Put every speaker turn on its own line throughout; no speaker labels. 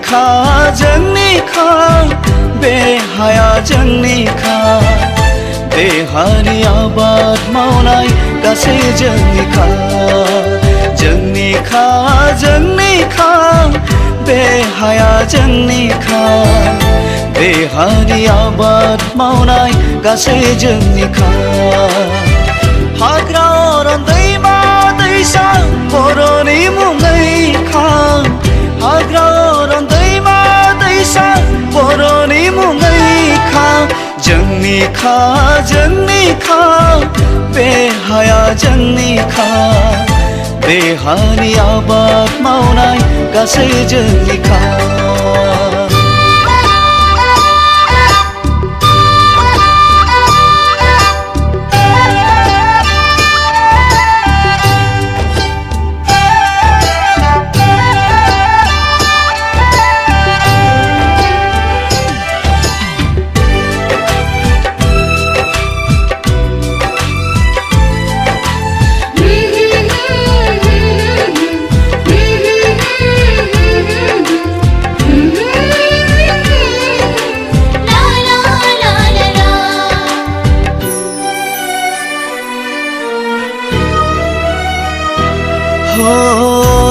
खा जोंनि खा बे हाया जोंनि खा देहानि आबाद मावनाय गासै जोंनि खा जोंनि खा बे हाया जोंनि खा देहानि आबाद मावनाय गासै जोंनि खा हाग्रा अरन दैमा दैसा बर'नि मुङै खा हाग्रा अरन दैमा दैसा बर'नि मुङै खा जोंनि खा बे हाया जोंनि खा देहानि आबाद मावनाय गासै जोंनि खा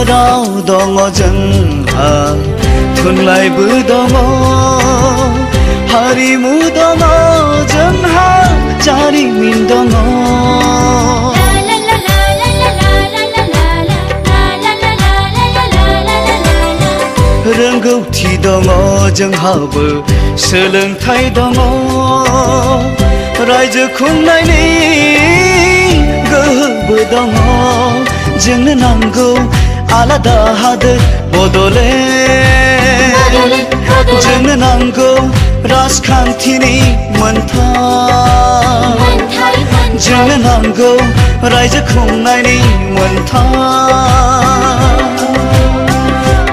राव दङ जोंहा थुनलाइबो दङ हारिमु दङ जोंहा जारिमिन दङ रोंगौथि दङ जोंहाबो सोलोंथाइ दङ रायजो खुंनायनि गोहोबो दङ जोंनो नांगौ आलादा हादोर बड'लेण्ड जोंनो नांगौ राजखान्थिनि मोनथाय जोंनो नांगौ रायजो खुंनायनि मोनथाय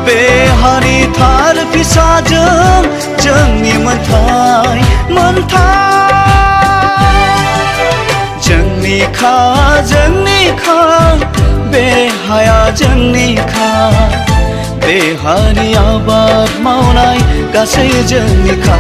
बे हारि थार फिसाजों जोंनि मोनथाय जोंनि खा बे हाया जोंनि खा देहानि आबाद मावनाय गासै जोंनि खा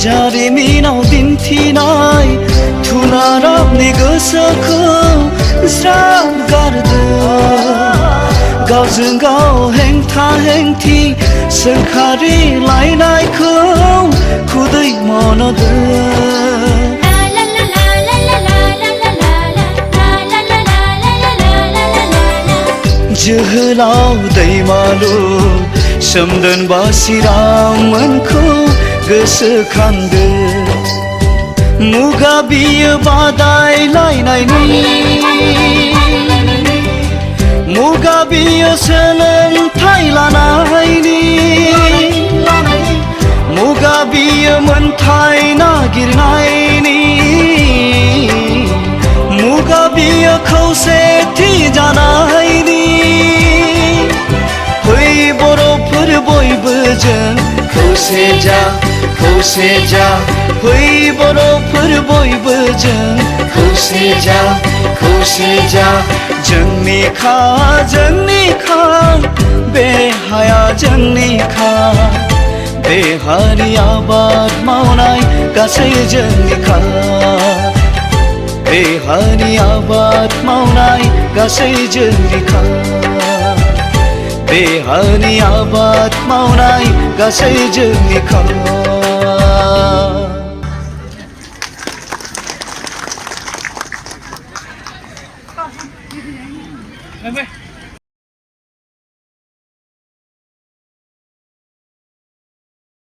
जारिमिनाव दिन्थिनाय थुनारावनि गोसोखौ ज्राब गारदो गावजों गाव हेंथा हेंथि सोंखारि लायनायखौ खुदै मन'दो जोहोलाव दैमालु सोमदोन बासिराममोनखौ गोसोखांदो मुगा बियो बादायलायनायनि मुगा बियो सोलोंथाइ लानायनि मुगा बियो मोनथाय नागिरनायनि मुगा बियो खौसेथि जानायनि फै बर'फोर बयबो जों खौसे जा फै बर'फोर बयबो जों खौसे जा जोंनि खा बे हाया जोंनि खा देहानि आबाद मावनाय गासै जोंनि खा देहानि आबाद मावनाय गासै जोंनि खा देहानि आबाद मावनाय गासै जोंनि खा
Bye-bye.